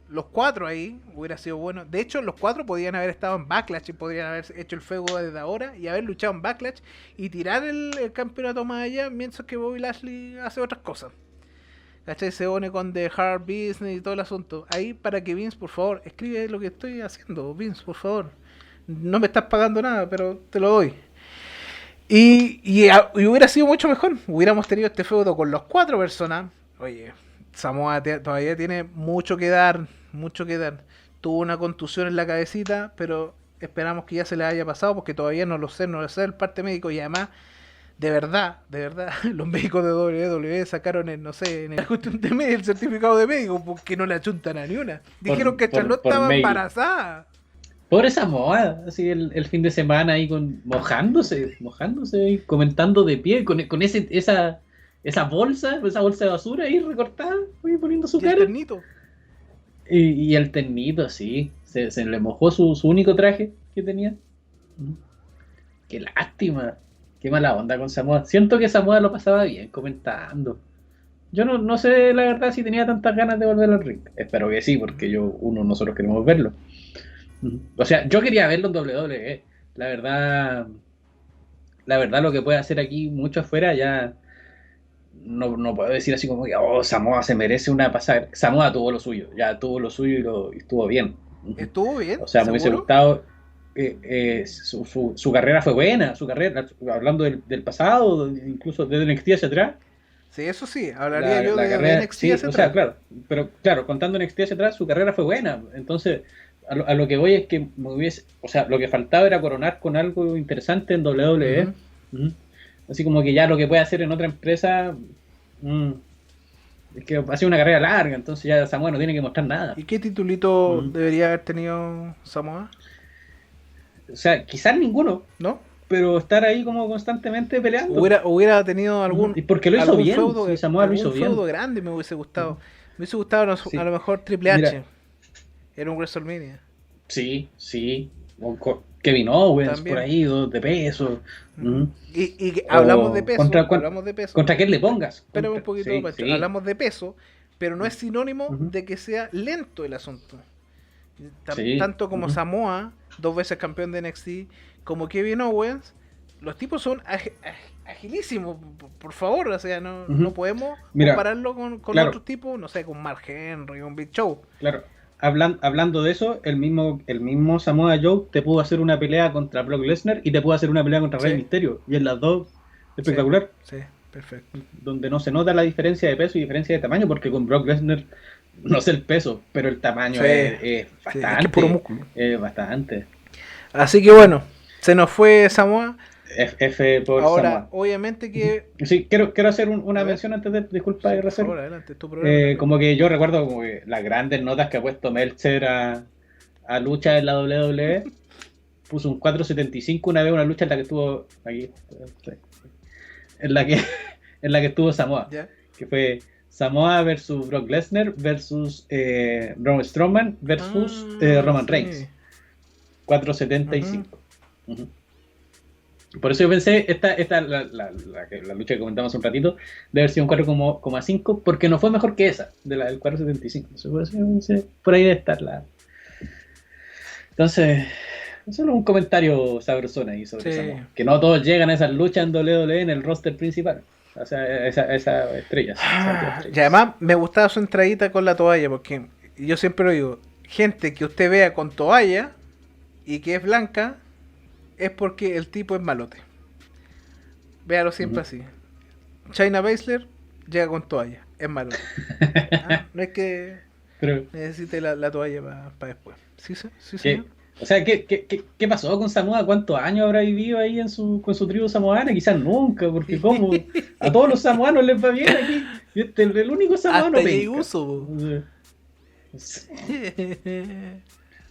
los cuatro ahí, hubiera sido bueno. De hecho, los cuatro podían haber estado en Backlash y podrían haber hecho el feudo desde ahora y haber luchado en Backlash y tirar el campeonato más allá, mientras que Bobby Lashley hace otras cosas. ¿Cachai? Se une con The Hard Business y todo el asunto. Ahí, para que Vince, por favor, escribe lo que estoy haciendo. Vince, por favor. No me estás pagando nada, pero te lo doy. Y hubiera sido mucho mejor. Hubiéramos tenido este feudo con los cuatro personas. Oye, Samoa todavía tiene mucho que dar. Tuvo una contusión en la cabecita, pero esperamos que ya se le haya pasado, porque todavía no lo sé el parte médico. Y además, de verdad, los médicos de WWE sacaron el certificado de médico, porque no le achuntan a ni una. Dijeron que Charlotte estaba Medio. embarazada. Pobre Samoa, así el fin de semana ahí mojándose y comentando de pie, con esa bolsa de basura ahí recortada, ahí poniendo su Y el cara. ternito. Y el ternito, sí. se le mojó su único traje que tenía. Qué lástima, qué mala onda con Samoa. Siento que Samoa lo pasaba bien comentando. Yo no sé la verdad si tenía tantas ganas de volver al ring. Espero que sí, porque nosotros queremos verlo. O sea, yo quería verlo en WWE. La verdad, la verdad lo que puede hacer aquí mucho afuera ya no puedo decir así como que Samoa se merece una pasada. Samoa tuvo lo suyo, ya tuvo lo suyo y estuvo bien. ¿Estuvo bien? O sea, me hubiese ¿Seguro? gustado. Su carrera fue buena, su carrera, hablando del pasado, incluso desde NXT hacia atrás, Sí, eso sí, hablaría yo la de carrera, NXT sí, hacia o sea, atrás. claro, pero claro, contando NXT hacia atrás, su carrera fue buena. Entonces, a lo que voy es que me hubiese, o sea, lo que faltaba era coronar con algo interesante en WWE. Ujú. Ujú. Así como que ya lo que puede hacer en otra empresa, mm, es que ha sido una carrera larga, entonces ya Samuel no tiene que mostrar nada. ¿Y qué titulito Ujú. debería haber tenido Samoa? O sea, quizás ninguno, ¿No? pero estar ahí como constantemente peleando. Hubiera tenido Ujú. Y porque lo hizo bien, sí, Samoa lo algún hizo bien. feudo grande me hubiese gustado. Ujú. Me hubiese gustado a Sí, lo mejor Triple mira, H en un WrestleMania. sí, sí. Kevin Owens por También. ahí, dos de peso. Ujú. Ujú. Y que O hablamos de peso. contra quién le pongas. Espérame un poquito, Sí, Pancho. sí. Hablamos de peso, pero no es sinónimo Ujú. de que sea lento el asunto. Sí. Tanto como Ujú. Samoa, 2 veces campeón de NXT, como Kevin Owens, los tipos son agilísimos, por favor. O sea, no Ujú. podemos Mira, compararlo con claro, otros tipos, no sé, con Mark Henry, con Big Show. claro. Hablando de eso, el mismo Samoa Joe te pudo hacer una pelea contra Brock Lesnar y te pudo hacer una pelea contra Rey Sí, Mysterio. Y en las dos, sí, espectacular. sí, perfecto. Donde no se nota la diferencia de peso y diferencia de tamaño, porque con Brock Lesnar no sé el peso, pero el tamaño Sí, es sí, es que es puro bastante, músculo. es bastante. Así que bueno, se nos fue Samoa. F por Ahora, Samoa. obviamente Ujú. que... Sí, quiero hacer A una ver, mención antes de, disculpa, sí, de por hacer. favor, adelante, es tu programa también. Como que yo recuerdo como que las grandes notas que ha puesto Meltzer a lucha en la WWE. Puso un 4.75 una vez, una lucha en la que estuvo aquí, en la que en la que estuvo Samoa, ¿Ya? que fue Samoa versus Brock Lesnar versus Braun Strowman versus Ah, Roman sí. Reigns, 4.75. Ujú. Ujú. Por eso yo pensé, la lucha que comentamos hace un ratito, debe haber sido un 4,5, porque no fue mejor que esa, de la del 4.75. Por eso yo pensé, por ahí debe estar la. Entonces, solo un comentario sabrosón ahí sobre Sí. Samoa. Que no todos llegan a esas luchas en WWE en el roster principal. O sea, esas estrellas, esas dos Y estrellas. además me gustaba su entradita con la toalla, porque yo siempre lo digo, gente que usted vea con toalla y que es blanca, es porque el tipo es malote. Véalo siempre Ujú. así. China Baszler llega con toalla, es malote. ¿Ah? No es que Pero, necesite la toalla para después. ¿Sí, sí, señor? ¿qué, o sea, ¿qué pasó con Samoa? ¿Cuántos años habrá vivido ahí con su tribu samoana? Quizás nunca, porque como a todos los samoanos les va bien aquí. Y el único Hasta samoano Jay penca. Uso.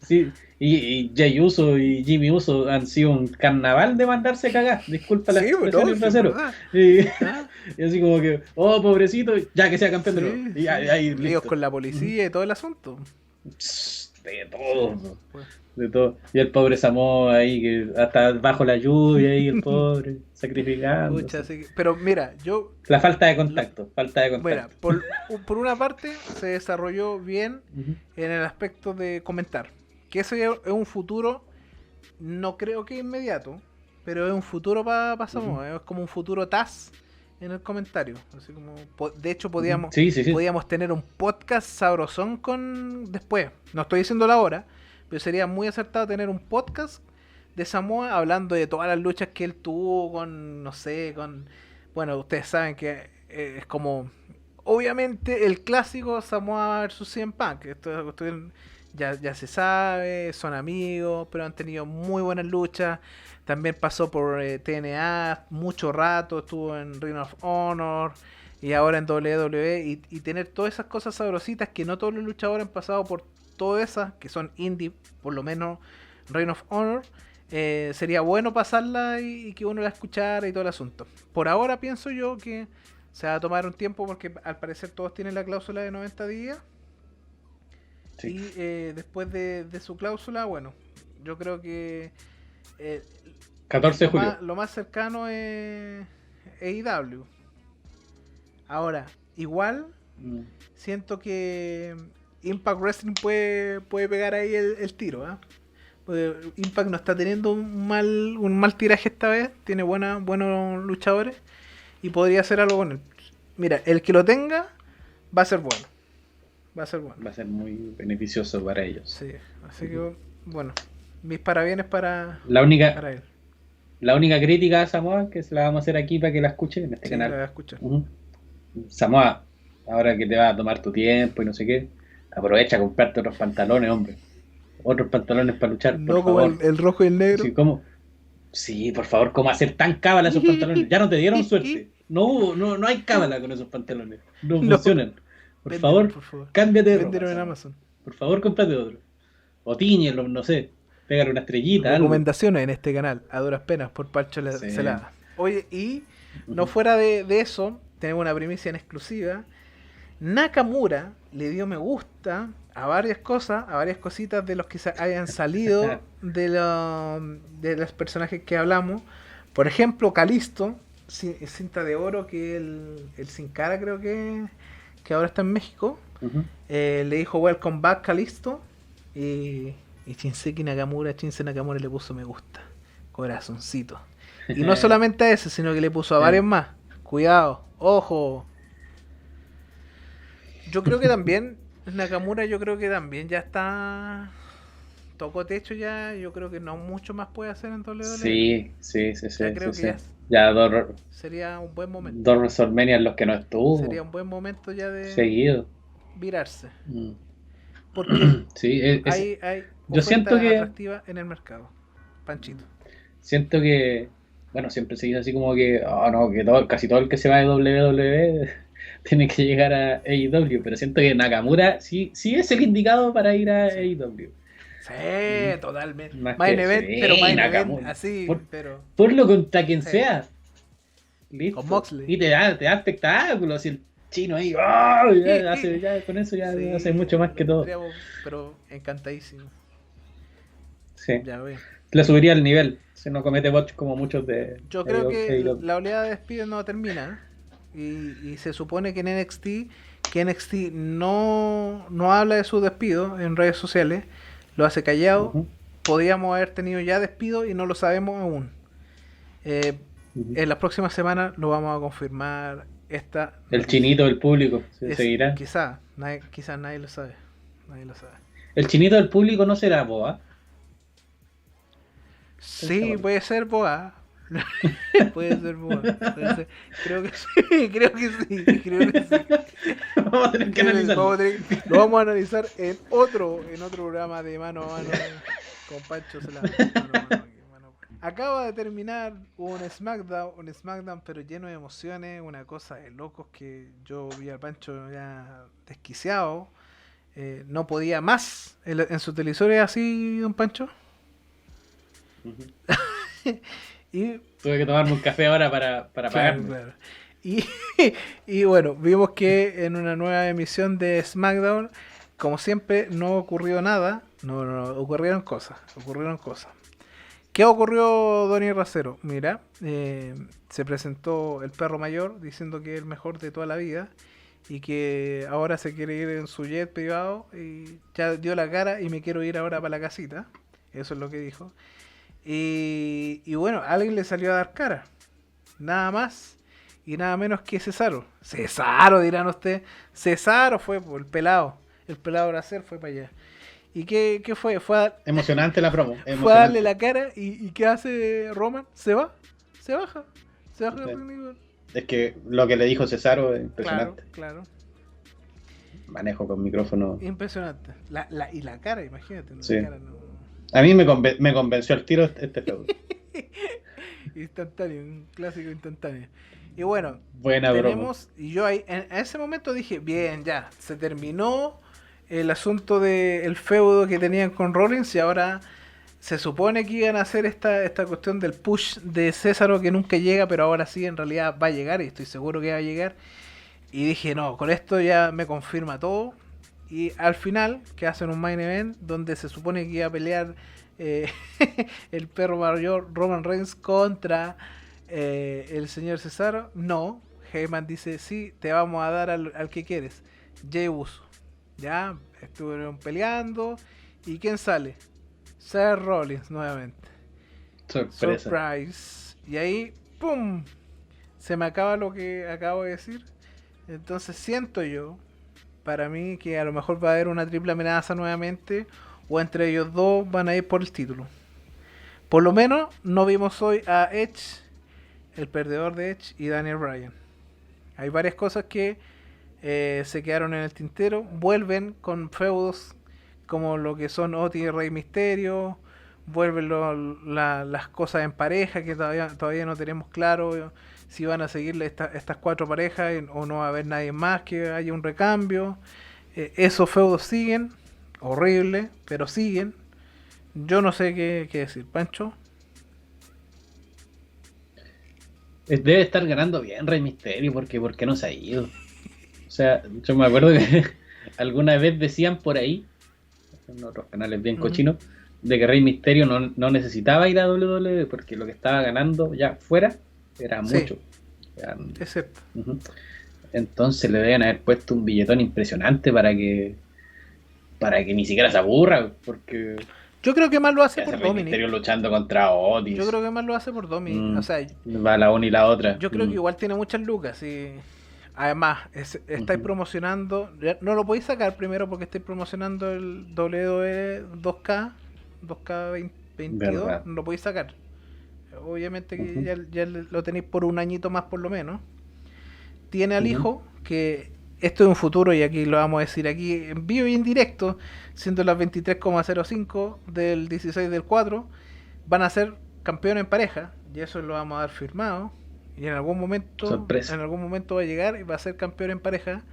Sí, y Jay Uso y Jimmy Uso han sido un carnaval de mandarse a cagar, disculpa la Sí, expresión no, y el sí, es trasero. verdad. Y, ¿Ah? y así como que, oh, pobrecito, ya que sea campeón de nuevo. Sí, Y sí. ahí, Líos listo. con la Ujú. policía y todo el asunto. De Sí, todo, pues. de todo. Y el pobre Samoa ahí, que hasta bajo la lluvia ahí, el pobre, Pucha, sacrificándose. sí pero mira, La falta de lo- contacto, falta de mira, contacto. por una parte se desarrolló bien Ujú, en el aspecto de comentar. Que ese es un futuro, no creo que inmediato, pero es un futuro para ujú, Samoa, es como un futuro TAS en el comentario. Así como, de hecho, ujú. Sí, sí, sí. podíamos tener un podcast sabrosón con después. No estoy diciendo la hora, pero sería muy acertado tener un podcast de Samoa hablando de todas las luchas que él tuvo con, no sé, con... Bueno, ustedes saben que es como... Obviamente el clásico Samoa versus CM Punk. Ya se sabe, son amigos, pero han tenido muy buenas luchas. También pasó por TNA mucho rato, estuvo en Ring of Honor y ahora en WWE. Y tener todas esas cosas sabrositas que no todos los luchadores han pasado por todas esas, que son indie, por lo menos Ring of Honor. Sería bueno pasarla y que uno la escuchara y todo el asunto. Por ahora pienso yo que se va a tomar un tiempo porque al parecer todos tienen la cláusula de 90 días. Sí. Y después de su cláusula, bueno, yo creo que 14 de julio. lo más cercano es AEW. Ahora, igual Mm. siento que Impact Wrestling puede pegar ahí el tiro, ¿ah? Pues Impact no está teniendo un mal tiraje esta vez, tiene buenos luchadores y podría hacer algo con él. Mira, el que lo tenga va a ser bueno. Va a ser bueno. Va a ser muy beneficioso para ellos. Sí, así que bueno, mis parabienes para La única, él. la única crítica a Samoa, que se la vamos a hacer aquí para que la escuchen en este Sí, la canal. voy a escuchar. Ujú. Samoa, ahora que te vas a tomar tu tiempo y no sé qué, aprovecha a comprarte otros pantalones, hombre. Otros pantalones para luchar, por No como favor. el rojo y el negro. Sí, ¿cómo? Sí, por favor, ¿cómo hacer tan cábala esos pantalones? Ya no te dieron suerte. No hay cábala con esos pantalones. No No. funcionan. Por Véndelo, favor, por favor. cámbiate de ropa. Véndelo en Samoa. Amazon. Por favor, cómprate otro. O tíñelo, no sé. Pégale una estrellita, algo. Recomendaciones en este canal, a duras penas, por Pancho Sí. Celada. Oye, y no fuera de eso, tenemos una primicia en exclusiva. Nakamura le dio me gusta a varias cosas, a varias cositas de los que hayan salido de los personajes que hablamos. Por ejemplo, Kalisto, cinta de oro, que el Sin Cara creo que ahora está en México. Ujú. Le dijo Welcome back Kalisto. Y Shinsuke Nakamura, Shinsuke Nakamura le puso me gusta, corazoncito. Y no solamente a ese, sino que le puso a varios más. Cuidado, ojo. Yo creo que también Nakamura, yo creo que también ya está, tocó techo ya. Yo creo que no mucho más puede hacer en WWE. Sí. Ya creo que Ya dos sería un buen momento. WrestleMania en los que no estuvo. Sería un buen momento ya de Seguido. virarse. Mm. Porque Sí, hay yo siento oferta que atractiva en el mercado. Panchito. siento que bueno, siempre se dice así como que no, que casi todo el que se va de WWE tiene que llegar a AEW, pero siento que Nakamura sí es el indicado para ir a AEW. Sí, totalmente. Más Main que- event, sí, pero main Nakamura. event, así, Por- pero Ponlo contra quien Sí. sea. Listo. Con Moxley. Y te da espectáculo, así el chino ahí, ¡oh! ya con eso ya Sí, hace mucho más que todo. tendríamos- Pero encantadísimo. Sí. Ya ve. Le subiría el nivel, si no comete bots como muchos de Yo creo que AEW. la oleada de despidos no termina. Y se supone que en NXT no habla de su despido en redes sociales, lo hace callado. Ujú, Podríamos haber tenido ya despido y no lo sabemos aún. ujú. En las próximas semanas lo vamos a confirmar. Esta El noticia. chinito del público, ¿se seguirá? Quizás nadie lo sabe. Nadie lo sabe. El chinito del público no será Boa. Sí, seguro. puede ser Boa. Puede ser Boa. Puede ser. Creo que sí. Creo que sí. Vamos a tener que analizarlo. Lo vamos a analizar en otro programa de mano a mano con Pancho Celada. Acaba de terminar un SmackDown, pero lleno de emociones, una cosa de locos que yo vi al Pancho ya desquiciado. No podía más en su televisor, ¿es así, don Pancho? Ujú. Y Tuve que tomarme un café ahora para pagarme. claro. Y bueno, vimos que en una nueva emisión de SmackDown, como siempre, no ocurrió nada. No, ocurrieron cosas. ¿Qué ocurrió, Donny Racero? Mira, se presentó el perro mayor diciendo que es el mejor de toda la vida y que ahora se quiere ir en su jet privado y ya dio la cara y me quiero ir ahora para la casita. Eso es lo que dijo. Y bueno, alguien le salió a dar cara. Nada más y nada menos que Cesaro. Cesaro, dirán ustedes. Cesaro fue por el pelado. El pelado Bracer fue para allá. ¿Y qué fue? Emocionante la promo. Fue a emocionante. darle la cara y ¿qué hace Roman? Se va, se baja. Se baja Sí. del ring. Es que lo que le dijo Cesaro es Claro, impresionante. claro. Manejo con micrófono. Impresionante. Y la cara, imagínate. Sí. La cara, no. A mí me convenció al tiro este feudo. Instantáneo, un clásico instantáneo. Y bueno, Buena broma. tenemos, y yo ahí, en ese momento dije, bien, ya, se terminó el asunto del feudo que tenían con Rollins y ahora se supone que iban a hacer esta cuestión del push de Césaro que nunca llega, pero ahora sí, en realidad va a llegar y estoy seguro que va a llegar. Y dije, no, con esto ya me confirma todo. Y al final, que hacen un main event donde se supone que iba a pelear eh, el perro mayor Roman Reigns contra el señor Cesaro. No, Heyman dice, sí, te vamos a dar al que quieres, Jey Uso. Ya, estuvieron peleando. ¿Y quién sale? Seth Rollins nuevamente. Sorpresa. Surprise. Y ahí, ¡pum! Se me acaba lo que acabo de decir. Entonces siento yo, para mí, que a lo mejor va a haber una triple amenaza nuevamente, o entre ellos dos van a ir por el título. Por lo menos no vimos hoy a Edge, el perdedor de Edge, y Daniel Bryan. Hay varias cosas que se quedaron en el tintero. Vuelven con feudos como lo que son Otis y Rey Mysterio. Vuelven las cosas en pareja, que todavía no tenemos claro si van a seguirle estas cuatro parejas o no va a haber nadie más, que haya un recambio. Esos feudos siguen, horrible, pero siguen. Yo no sé qué decir, Pancho. Debe estar ganando bien Rey Mysterio, porque ¿por qué no se ha ido? O sea, yo me acuerdo que alguna vez decían por ahí, en otros canales bien cochinos, de que Rey Mysterio no necesitaba ir a WWE porque lo que estaba ganando ya fuera era mucho. Es cierto. Entonces le deben haber puesto un billetón impresionante para que ni siquiera se aburra, porque yo creo que más lo hace por Rey Dominic. Mysterio luchando contra Otis. Yo creo que más lo hace por Dominic. O sea, va la una y la otra. Yo creo que igual tiene muchas lucas. Y además, estáis promocionando. No lo podéis sacar primero porque estáis promocionando el WWE 2K 22. No lo podéis sacar. Obviamente que ya lo tenéis por un añito más por lo menos. Tiene al hijo, que esto es un futuro, y aquí lo vamos a decir aquí en vivo y en directo, siendo las 23,05 del 16 del 4, van a ser campeones en pareja, y eso lo vamos a dar firmado, y en algún momento sorpresa. En algún momento va a llegar y va a ser campeón en pareja.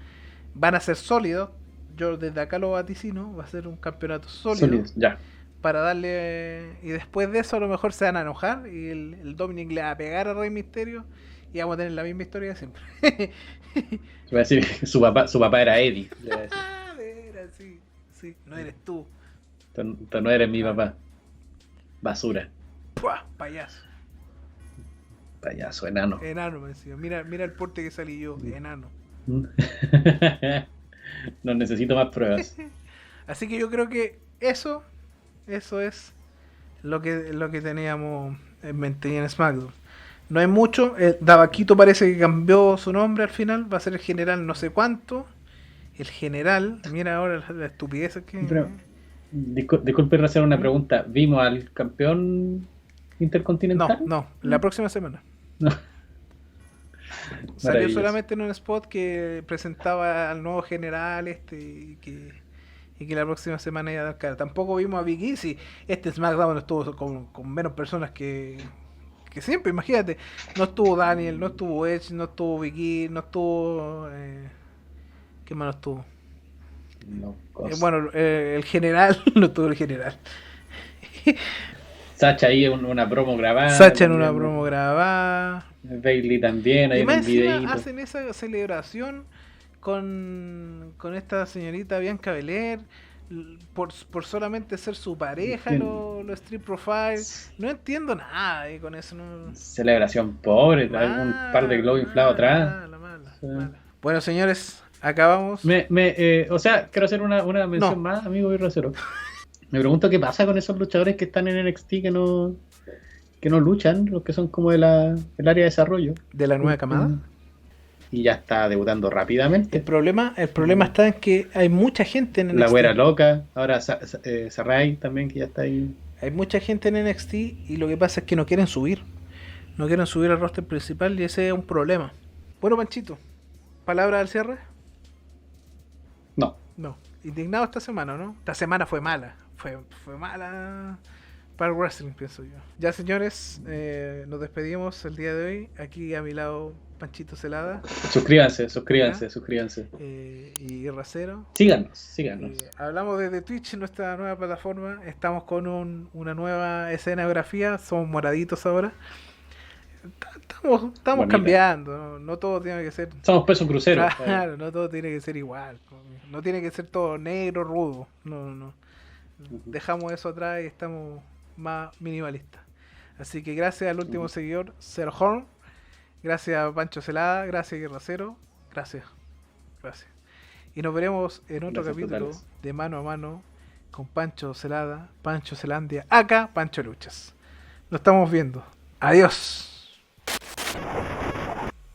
Van a ser sólidos, yo desde acá lo vaticino, va a ser un campeonato sólido. Ya. Para darle, y después de eso a lo mejor se van a enojar y el Dominic le va a pegar a Rey Mysterio y vamos a tener la misma historia de siempre. Voy a decir que su papá era Eddie. Era, sí, no eres tú. Tú no eres mi papá. Basura. ¡Pua! Payaso. Payaso, enano. Enano, me decía. Mira el porte que salí yo, enano. No necesito más pruebas. Así que yo creo que eso es lo que teníamos en mente y en SmackDown. No hay mucho. Davaquito parece que cambió su nombre al final. Va a ser el general no sé cuánto. El general. Mira ahora la estupidez que... Pero, disculpe hacer una pregunta. ¿Vimos al campeón intercontinental? No. La próxima semana. No. Salió solamente en un spot que presentaba al nuevo general y que la próxima semana iba a dar cara. Tampoco vimos a Big E. Si este SmackDown estuvo con menos personas que siempre, imagínate. No estuvo Daniel, no estuvo Edge, no estuvo Big E, no estuvo... ¿qué más no estuvo? No, bueno, el general, no estuvo el general. Sacha ahí en una promo grabada. Sacha en una promo grabada. Bailey también, ahí y en más un videíto. hacen esa celebración con esta señorita Bianca Belair por solamente ser su pareja, los Street Profile. No entiendo nada con eso. No... Celebración pobre, trae un par de globos inflados atrás. Mala. Bueno, señores, acabamos. O sea, quiero hacer una mención más, amigo Birracero. Me pregunto qué pasa con esos luchadores que están en NXT que no luchan, los que son como del área de desarrollo. ¿De la nueva camada? Y ya está debutando rápidamente. El problema está en que hay mucha gente en NXT. La güera loca, ahora Sarai también, que ya está ahí. Hay mucha gente en NXT y lo que pasa es que no quieren subir. No quieren subir al roster principal y ese es un problema. Bueno, Panchito, ¿palabra al cierre? No. Indignado esta semana, ¿no? Esta semana fue mala. Fue mala para el wrestling, pienso yo. Ya, señores, nos despedimos el día de hoy. Aquí a mi lado, Panchito Celada. Suscríbanse. Y Racero. Síganos. Hablamos desde Twitch, nuestra nueva plataforma. Estamos con una nueva escenografía. Somos moraditos ahora. Estamos Bonita. cambiando, ¿no? No todo tiene que ser. Somos peso crucero. Claro, no todo tiene que ser igual. No tiene que ser todo negro, rudo. No, no, no. Dejamos eso atrás y estamos más minimalistas. Así que gracias al último seguidor, Zero Horn. Gracias a Pancho Celada. Gracias Guerra Cero. Gracias. Gracias. Y nos veremos en otro Gracias capítulo totales. de Mano a Mano con Pancho Celada, Pancho Celandia, acá Pancho Luchas. Nos estamos viendo. Adiós.